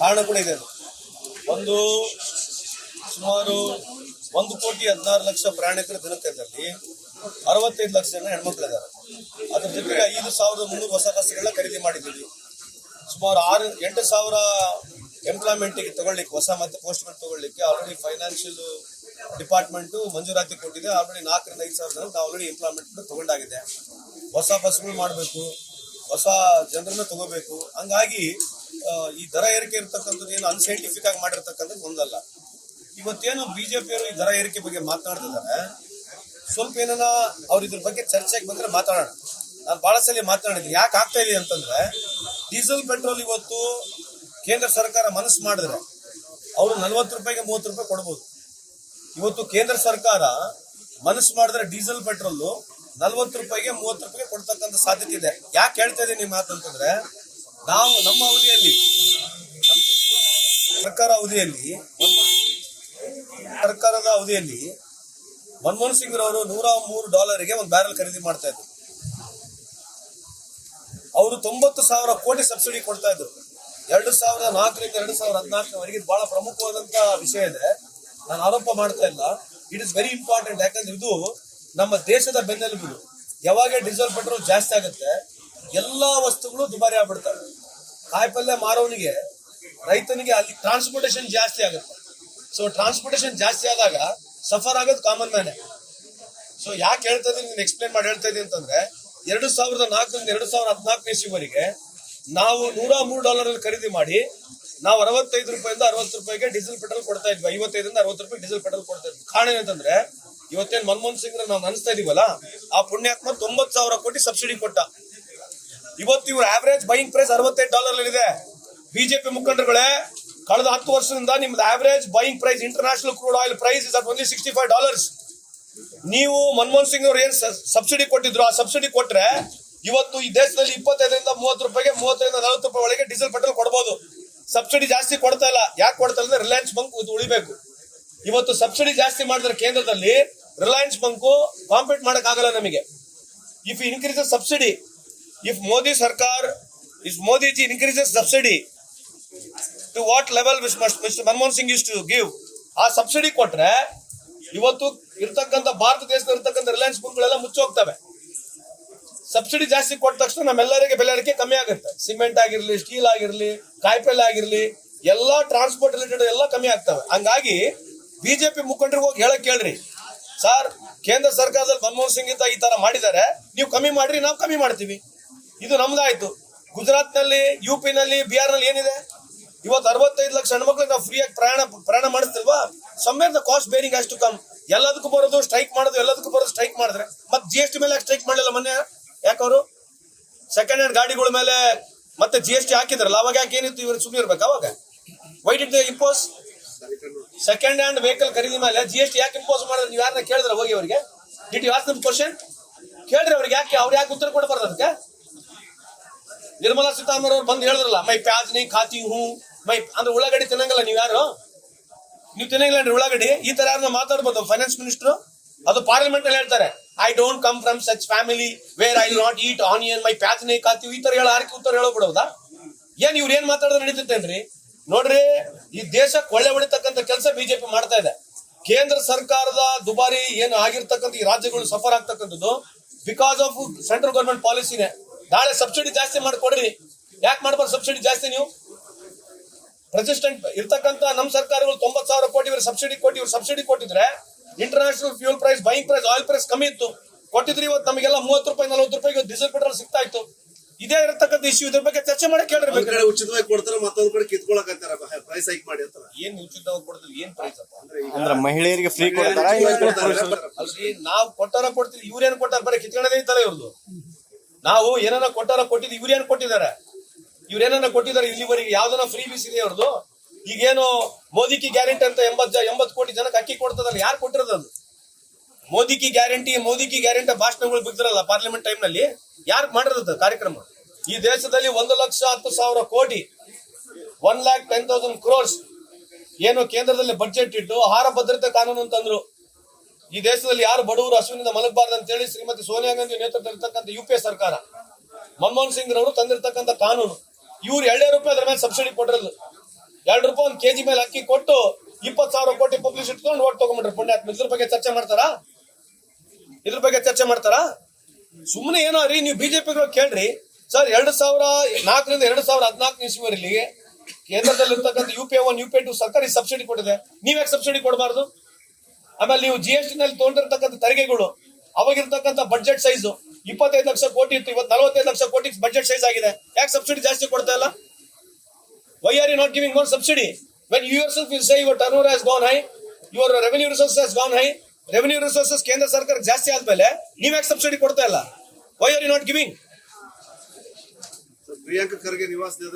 ಕಾರಣ ಕೂಡ ಇದೆ. ಒಂದು ಸುಮಾರು 1,16,00,000 ಪ್ರಯಾಣಿಕರ ದಿನಕದಲ್ಲಿ 65 ಲಕ್ಷ ಜನ ಹೆಣ್ಮಕ್ಳಿದ್ದಾರೆ. ಅದ್ರ ಜೊತೆಗೆ 5,300 ಹೊಸ ಬಸ್ಗಳನ್ನ ಖರೀದಿ ಮಾಡಿದ್ದೀವಿ. ಸುಮಾರು 8,000 ಎಂಪ್ಲಾಯ್ಮೆಂಟ್ಗೆ ತಗೊಳ್ಳಿಕ್ಕೆ, ಹೊಸ ಮತ್ತೆ ಪೋಸ್ಟ್ಮೆಂಟ್ ತಗೊಳ್ಳಿಕ್ಕೆ ಆಲ್ರೆಡಿ ಫೈನಾನ್ಷಿಯಲ್ ಡಿಪಾರ್ಟ್ಮೆಂಟ್ ಮಂಜೂರಾತಿ ಕೊಟ್ಟಿದೆ. ಆಲ್ರೆಡಿ 4,000 ರಿಂದ 5,000 ಜನ ಆಲ್ರೆಡಿ ಎಂಪ್ಲಾಯ್ಮೆಂಟ್ ತಗೊಂಡಾಗಿದೆ. ಹೊಸ ಬಸ್ಗಳು ಮಾಡಬೇಕು, ಹೊಸ ಜನರನ್ನ ತಗೋಬೇಕು. ಹಂಗಾಗಿ ಈ ದರ ಏರಿಕೆ ಇರ್ತಕ್ಕಂಥದ್ದು ಏನು ಅನ್ಸೈಂಟಿಫಿಕ್ ಆಗಿ ಮಾಡಿರ್ತಕ್ಕಂಥದ್ದು ಒಂದಲ್ಲ. ಇವತ್ತೇನು ಬಿಜೆಪಿಯವರು ಈ ದರ ಏರಿಕೆ ಬಗ್ಗೆ ಮಾತನಾಡ್ತಿದ್ದಾರೆ, ಸ್ವಲ್ಪ ಏನಾನ ಅವ್ರು ಇದ್ರ ಬಗ್ಗೆ ಚರ್ಚೆಗೆ ಬಂದ್ರೆ ಮಾತಾಡೋಣ. ನಾನು ಬಹಳ ಸಲ ಮಾತನಾಡಿದ್ದೀನಿ. ಯಾಕೆ ಆಗ್ತಾ ಇದೆ ಅಂತಂದ್ರೆ, ಡೀಸೆಲ್ ಪೆಟ್ರೋಲ್ ಇವತ್ತು ಕೇಂದ್ರ ಸರ್ಕಾರ ಮನಸ್ಸು ಮಾಡಿದ್ರೆ ಅವರು 40 ರೂಪಾಯಿಗೆ 30 ರೂಪಾಯಿ ಕೊಡ್ಬೋದು. ಇವತ್ತು ಕೇಂದ್ರ ಸರ್ಕಾರ ಮನಸ್ಸು ಮಾಡಿದ್ರೆ ಡೀಸೆಲ್ ಪೆಟ್ರೋಲ್ 40 ರೂಪಾಯಿಗೆ 30 ರೂಪಾಯಿಗೆ ಕೊಡ್ತಕ್ಕಂಥ ಸಾಧ್ಯತೆ ಇದೆ. ಯಾಕೆ ಹೇಳ್ತಾ ಇದ್ದೀನಿ ನಿಮ್ಮ ಮಾತು ಅಂತಂದ್ರೆ, ನಾವು ನಮ್ಮ ಅವಧಿಯಲ್ಲಿ, ಸರ್ಕಾರದ ಅವಧಿಯಲ್ಲಿ ಮನಮೋಹನ್ ಸಿಂಗ್ ರವರು $103 ಒಂದು ಬ್ಯಾರೆಲ್ ಖರೀದಿ ಮಾಡ್ತಾ ಇದ್ರು. ಅವರು 90,000 ಕೋಟಿ ಸಬ್ಸಿಡಿ ಕೊಡ್ತಾ ಇದ್ರು. 2004 ರಿಂದ 2014 ಬಹಳ ಪ್ರಮುಖವಾದಂತ ವಿಷಯ ಇದೆ. ನಾನು ಆರೋಪ ಮಾಡ್ತಾ ಇಲ್ಲ, ಇಟ್ ಇಸ್ ವೆರಿ ಇಂಪಾರ್ಟೆಂಟ್. ಯಾಕಂದ್ರೆ ಇದು ನಮ್ಮ ದೇಶದ ಬೆನ್ನೆಲುಬು. ಯಾವಾಗ ಡೀಸೆಲ್ ಪೆಟ್ರೋಲ್ ಜಾಸ್ತಿ ಆಗುತ್ತೆ, ಎಲ್ಲಾ ವಸ್ತುಗಳು ದುಬಾರಿ ಆಗ್ಬಿಡ್ತವೆ. ಕಾಯಿಪಲ್ಯ ಮಾರೋನಿಗೆ, ರೈತನಿಗೆ ಅಲ್ಲಿ ಟ್ರಾನ್ಸ್ಪೋರ್ಟೇಷನ್ ಜಾಸ್ತಿ ಆಗುತ್ತೆ. ಸೊ ಟ್ರಾನ್ಸ್ಪೋರ್ಟೇಷನ್ ಜಾಸ್ತಿ ಆದಾಗ ಸಫರ್ ಆಗೋದು ಕಾಮನ್ ಮ್ಯಾನೆ. ಸೊ ಯಾಕೆ ಹೇಳ್ತಾ ಇದ್ದೀನಿ, ನೀನು ಎಕ್ಸ್ಪ್ಲೇನ್ ಮಾಡಿ ಹೇಳ್ತಾ ಇದ್ದೀನಿ ಅಂತಂದ್ರೆ, 2004 ರಿಂದ 2014 ಇಸ್ವಿವರೆಗೆ ನಾವು $103 ಖರೀದಿ ಮಾಡಿ ನಾವು 65 ರೂಪಾಯಿಂದ 60 ರೂಪಾಯಿಗೆ ಡೀಸೆಲ್ ಪೆಟ್ರೋಲ್ ಕೊಡ್ತಾ ಇದ್ವಿ. 55 ರಿಂದ 60 ರೂಪಾಯಿ ಡೀಸೆಲ್ ಪೆಟ್ರೋಲ್ ಕೊಡ್ತಾ ಇದ್ವಿ. ಕಾರಣ ಏನಂತಂದ್ರೆ, ಇವತ್ತೇನು ಮನಮೋಹನ್ ಸಿಂಗ್ ನಾವು ಅನಿಸ್ತಾ ಇದೀವಲ್ಲ, ಆ ಪುಣ್ಯಾತ್ಮ 90,000 ಕೋಟಿ ಸಬ್ಸಿಡಿ ಕೊಟ್ಟ. ಇವತ್ತು ಇವ್ರ ಆವರೇಜ್ ಬೈಯಿಂಗ್ ಪ್ರೈಸ್ $68 ಇದೆ. ಬಿಜೆಪಿ ಮುಖಂಡರುಗಳೇ, ಕಳೆದ 10 ವರ್ಷದಿಂದ ನಿಮ್ದು average buying price, international crude oil price is at only $65. ನೀವು ಮನಮೋಹನ್ ಸಿಂಗ್ ಅವ್ರು ಏನ್ ಸಬ್ಸಿಡಿ ಕೊಟ್ಟಿದ್ರು, ಆ ಸಬ್ಸಿಡಿ ಕೊಟ್ರೆ ಇವತ್ತು ಈ ದೇಶದಲ್ಲಿ 25 ರಿಂದ 30 ರೂಪಾಯಿಗೆ, 30 ರಿಂದ 40 ರೂಪಾಯಿ ಒಳಗೆ ಡೀಸೆಲ್ ಪೆಟ್ರೋಲ್ ಕೊಡಬಹುದು. ಸಬ್ಸಿಡಿ ಜಾಸ್ತಿ ಕೊಡ್ತಾ ಇಲ್ಲ. ಯಾಕೆ ಕೊಡ್ತಾ ಇಲ್ಲ ಅಂದ್ರೆ, ರಿಲಯನ್ಸ್ ಬಂಕ್ ಉಳಿಬೇಕು. ಇವತ್ತು ಸಬ್ಸಿಡಿ ಜಾಸ್ತಿ ಮಾಡಿದ್ರೆ ಕೇಂದ್ರದಲ್ಲಿ ರಿಲಯನ್ಸ್ ಬಂಕ್ ಕಾಂಪೀಟ್ ಮಾಡಕ್ ಆಗಲ್ಲ ನಮಗೆ. If increase subsidy, if Modiji increases subsidy to what level mister Manmohan Singh use to give, ಆ ಸಬ್ಸಿಡಿ ಕೊಟ್ರೆ ಇವತ್ತು ಇರ್ತಕ್ಕಂಥ ಭಾರತ ದೇಶದ ಇರ್ತಕ್ಕಂಥ ರಿಲಯನ್ಸ್ ಬಂಕ್ಗಳೆಲ್ಲ ಮುಚ್ಚೋಗ್ತವೆ. ಸಬ್ಸಿಡಿ ಜಾಸ್ತಿ ಕೊಟ್ಟ ತಕ್ಷಣ ನಮ್ಮೆಲ್ಲರಿಗೆ ಬೆಲೆ ಏರಿಕೆ ಕಮ್ಮಿ ಆಗುತ್ತೆ. ಸಿಮೆಂಟ್ ಆಗಿರ್ಲಿ, ಸ್ಟೀಲ್ ಆಗಿರ್ಲಿ, ಕಾಯಿಪಲ್ಯ ಆಗಿರ್ಲಿ, ಎಲ್ಲಾ ಟ್ರಾನ್ಸ್ಪೋರ್ಟ್ ರಿಲೇಟೆಡ್ ಎಲ್ಲ ಕಮ್ಮಿ ಆಗ್ತವೆ. ಹಂಗಾಗಿ ಬಿಜೆಪಿ ಮುಖಂಡರಿಗೆ ಹೋಗಿ ಹೇಳಕ್ ಕೇಳ್ರಿ, ಸರ್ ಕೇಂದ್ರ ಸರ್ಕಾರದಲ್ಲಿ ಮನಮೋಹನ್ ಸಿಂಗ್ ಈ ತರ ಮಾಡಿದ್ದಾರೆ, ನೀವು ಕಮ್ಮಿ ಮಾಡ್ರಿ, ನಾವು ಕಮ್ಮಿ ಮಾಡ್ತೀವಿ. ಇದು ನಮ್ದಾಯ್ತು. ಗುಜರಾತ್ ನಲ್ಲಿ, UP ನಲ್ಲಿ, ಬಿಹಾರ್ ನಲ್ಲಿ ಏನಿದೆ, ಇವತ್ತು 65 ಲಕ್ಷ ಹೆಣ್ಮಕ್ಳಿಗೆ ನಾವು ಫ್ರೀಯಾಗಿ ಪ್ರಯಾಣ ಮಾಡಿಸ್ತಿಲ್ವಾ? Somewhere the cost bearing has to come. ಎಲ್ಲದಕ್ಕೂ ಬರೋದು ಸ್ಟ್ರೈಕ್ ಮಾಡೋದು, ಎಲ್ಲದಕ್ಕೂ ಬರೋದು ಸ್ಟ್ರೈಕ್ ಮಾಡಿದ್ರೆ ಮತ್ತೆ GST ಮೇಲೆ ಸ್ಟ್ರೈಕ್ ಮಾಡಲಿಲ್ಲ ಮೊನ್ನೆ? ಯಾಕವರು ಸೆಕೆಂಡ್ ಹ್ಯಾಂಡ್ ಗಾಡಿಗಳ ಮೇಲೆ ಮತ್ತೆ GST ಹಾಕಿದ್ರಲ್ಲ, ಅವಾಗ ಯಾಕೆ ಏನಿತ್ತು? ಇವರು ಸುಮ್ಮನೆ ಇರ್ಬೇಕು. ಅವಾಗ why did they impose? Second hand vehicle ಖರೀದಿ ಮೇಲೆ GST ಯಾಕೆ ಇಂಪೋಸ್ ಮಾಡಿದ್ರೆ? ನೀವು ಯಾರನ್ನ ಕೇಳಿದ್ರೆ ಹೋಗಿ ಅವರಿಗೆ? Did you ask them question? ಕೇಳ್ರಿ ಅವ್ರಿಗೆ, ಅವ್ರು ಯಾಕೆ ಉತ್ತರ ಕೊಡಬಾರ್ದು ಅದಕ್ಕೆ? ನಿರ್ಮಲಾ ಸೀತಾರಾಮನ್ ಅವ್ರು ಬಂದು ಹೇಳಿದ್ರಲ್ಲ, ಮೈ ಪ್ಯಾಜ್ ನೀ ಖಾತಿ ಹೂ ಮೈ ಅಂದ್ರೆ ಉಳ್ಳಾಗಡ್ಡಿ ತಿನ್ನಂಗಲ್ಲ ನೀವು ಯಾರು? ನೀವು ತಿನ್ನಂಗಿಲ್ಲ ಉಳ್ಳಾಗಡ್ಡಿ. ಈ ತರ ಯಾರನ್ನ ಮಾತಾಡ್ಬೋದು ಫೈನಾನ್ಸ್ ಮಿನಿಸ್ಟರ್? ಅದು ಪಾರ್ಲಿಮೆಂಟ್ ಅಲ್ಲಿ ಹೇಳ್ತಾರೆ, I don't come from such family where I not eat onion, ಮೈ ಪ್ಯಾಜ್ ನೀ ಖಾತಿ. ಈ ತರ ಹೇಳೋ ಆರ್ಕೆ ಉತ್ತರ ಹೇಳೋಬಿಡೋದಾ? ಏನ್ ಇವ್ರು ಏನ್ ಮಾತಾಡೋದು ನಡೀತೇನ್ರಿ? ನೋಡ್ರಿ, ಈ ದೇಶಕ್ಕೆ ಒಳ್ಳೆ ಹೊಡಿತಕ್ಕಂಥ ಕೆಲಸ ಬಿಜೆಪಿ ಮಾಡ್ತಾ ಇದೆ. ಕೇಂದ್ರ ಸರ್ಕಾರದ ದುಬಾರಿ ಏನು ಆಗಿರ್ತಕ್ಕಂಥ ಈ ರಾಜ್ಯಗಳು ಸಫರ್ ಆಗ್ತಕ್ಕಂಥದ್ದು ಬಿಕಾಸ್ ಆಫ್ ಸೆಂಟ್ರಲ್ ಗವರ್ಮೆಂಟ್ ಪಾಲಿಸಿನೇ. ನಾಳೆ ಸಬ್ಸಿಡಿ ಜಾಸ್ತಿ ಮಾಡಿಕೊಡ್ರಿ. ಯಾಕೆ ಮಾಡ್ಬಾರ್ದು ಸಬ್ಸಿಡಿ ಜಾಸ್ತಿ? ನೀವು ಪ್ರೆಸಿಡೆಂಟ್ ಇರ್ತಕ್ಕಂಥ ನಮ್ಮ ಸರ್ಕಾರಗಳು 90,000 ಕೋಟಿ ಇವರು ಸಬ್ಸಿಡಿ ಕೊಟ್ಟಿದ್ರೆ, international fuel price, buying price, oil price ಕಮ್ಮಿ ಇತ್ತು, ಕೊಟ್ಟಿದ್ರೆ ಇವತ್ತು ನಮಗೆಲ್ಲ 30 ರೂಪಾಯಿ 40 ರೂಪಾಯಿಗೆ ಡೀಸೆಲ್ ಪೆಟ್ರೋಲ್ ಸಿಗ್ತಾ ಇತ್ತು. ಇದೇ ಇರತಕ್ಕಂಥ ಇಶ್ಯೂ, ಇದ್ರ ಬಗ್ಗೆ ಚರ್ಚೆ ಮಾಡಕ್ಕೆ ಕೇಳಿರ್ಬೇಕು. ಉಚಿತವಾಗಿ ಕೊಡ್ತಾರೆ, ಮತ್ತೊಂದ್ ಕಡೆ ಕಿತ್ಕೊಳಕತ್ತಾರ, ಪ್ರೈಸ್ ಹೈಕ್ ಮಾಡಿ ಅಂತ. ಏನ್ ಉಚಿತವಾಗಿ ಕೊಡ್ತೀವಿ? ಏನ್ ಪ್ರೈಸ್ ಅಪ್ಪ? ಅಂದ್ರೆ ಮಹಿಳೆಯರಿಗೆ ಫ್ರೀ ಕೊಡ್ತಾರ? ಅಲ್ರಿ, ನಾವು ಕೊಟ್ಟಾರ ಕೊಡ್ತೀವಿ, ಇವ್ರೇನ್ ಕೊಟ್ಟಾರ? ಬರೀ ಕಿತ್ಕೊಳ್ಳೋದೇ ಇತ್ತಲ್ಲ ಇವ್ರದ್ದು. ನಾವು ಏನನ್ನ ಕೊಟ್ಟಾರ ಕೊಟ್ಟಿದ್ವಿ, ಇವ್ರೇನ್ ಕೊಟ್ಟಿದ್ದಾರೆ? ಇವ್ರೇನ ಕೊಟ್ಟಿದ್ದಾರೆ ಇಲ್ಲಿವರೆಗೆ? ಯಾವ್ದನ್ನ ಫ್ರೀ ಬೀಸ್ ಇದೆ ಅವ್ರದ್ದು? ಈಗೇನು ಮೋದಿ ಕಿ ಗ್ಯಾರಂಟಿ ಅಂತ 80 ಕೋಟಿ ಜನಕ್ಕೆ ಅಕ್ಕಿ ಕೊಡ್ತದಲ್ಲ, ಯಾರು ಕೊಟ್ಟಿರೋದು? ಮೋದಿ ಕಿ ಗ್ಯಾರಂಟಿ ಭಾಷಣಗಳು ಬಿಡ್ತಾರಲ್ಲ ಪಾರ್ಲಿಮೆಂಟ್ ಟೈಮ್ ನಲ್ಲಿ, ಯಾರು ಮಾಡಿರೋದು ಕಾರ್ಯಕ್ರಮ? ಈ ದೇಶದಲ್ಲಿ 1,10,000 ಕೋಟಿ, 1,10,000 crores ಏನು ಕೇಂದ್ರದಲ್ಲಿ ಬಡ್ಜೆಟ್ ಇಟ್ಟು ಆಹಾರ ಭದ್ರತೆ ಕಾನೂನು ಅಂತಂದ್ರು. ಈ ದೇಶದಲ್ಲಿ ಯಾರು ಬಡವರು ಹಸುವಿನಿಂದ ಮಲಗಬಾರ್ದು ಅಂತ ಹೇಳಿ ಶ್ರೀಮತಿ ಸೋನಿಯಾ ಗಾಂಧಿ ನೇತೃತ್ವದಲ್ಲಿರ್ತಕ್ಕಂಥ UPA ಸರ್ಕಾರ, ಮನಮೋಹನ್ ಸಿಂಗ್ ರವರು ತಂದಿರತಕ್ಕಂಥ ಕಾನೂನು. ಇವ್ರು 2 ರೂಪಾಯಿ ಅದರ ಮೇಲೆ ಸಬ್ಸಿಡಿ ಕೊಟ್ಟಿರೋದು. 2 ರೂಪಾಯಿ 1 ಕೆಜಿ ಮೇಲೆ ಅಕ್ಕಿ ಕೊಟ್ಟು 20,000 ಕೋಟಿ ಪಬ್ಲಿಷ್ ಇಟ್ಕೊಂಡು ಓಟ್ ತಗೊಂಡ್ಬಿಟ್ರೆ ಪುಣ್ಯಾತ್ಮ. ಇದ್ರ ಬಗ್ಗೆ ಚರ್ಚೆ ಮಾಡ್ತಾರಾ? ಸುಮ್ಮನೆ ಏನೋ ರೀ, ನೀವು ಬಿಜೆಪಿಗಳು ಕೇಳ್ರಿ ಸರ್. 2004ರಿಂದ 2014 ಇಸ್ವಿವರೆಗೆ ಕೇಂದ್ರದಲ್ಲಿರ್ತಕ್ಕಂಥ UPI 1 UPI 2 ಸರ್ಕಾರಿ ಸಬ್ಸಿಡಿ ಕೊಟ್ಟಿದೆ. ನೀವ್ಯಾಕೆ ಸಬ್ಸಿಡಿ ಕೊಡಬಾರ್ದು? ಆಮೇಲೆ ನೀವು GST ನಲ್ಲಿ ತಗೊಂಡಿರ್ತಕ್ಕಂಥ ತೆರಿಗೆಗಳು, ಅವಾಗಿರ್ತಕ್ಕಂಥ ಬಡ್ಜೆಟ್ ಸೈಜ್ 25 ಲಕ್ಷ ಕೋಟಿ ಇತ್ತು, ಇವತ್ತು 45 ಲಕ್ಷ ಕೋಟಿ ಬಡ್ಜೆಟ್ ಸೈಜ್ ಆಗಿದೆ. ಯಾಕೆ ಸಬ್ಸಿಡಿ ಜಾಸ್ತಿ ಕೊಡ್ತಾ ಇಲ್ಲ? Why are you not giving more subsidy? When you yourself will say your turnover has gone high, your revenue resources has gone high, revenue resources ಕೇಂದ್ರ ಸರ್ಕಾರ ಜಾಸ್ತಿ ಆದ್ಮೇಲೆ ನೀವ್ಯಾಕೆ ಸಬ್ಸಿಡಿ ಕೊಡ್ತಾ ಇಲ್ಲ? Why are you not giving? Priyanka Kharge ನಿವಾಸದ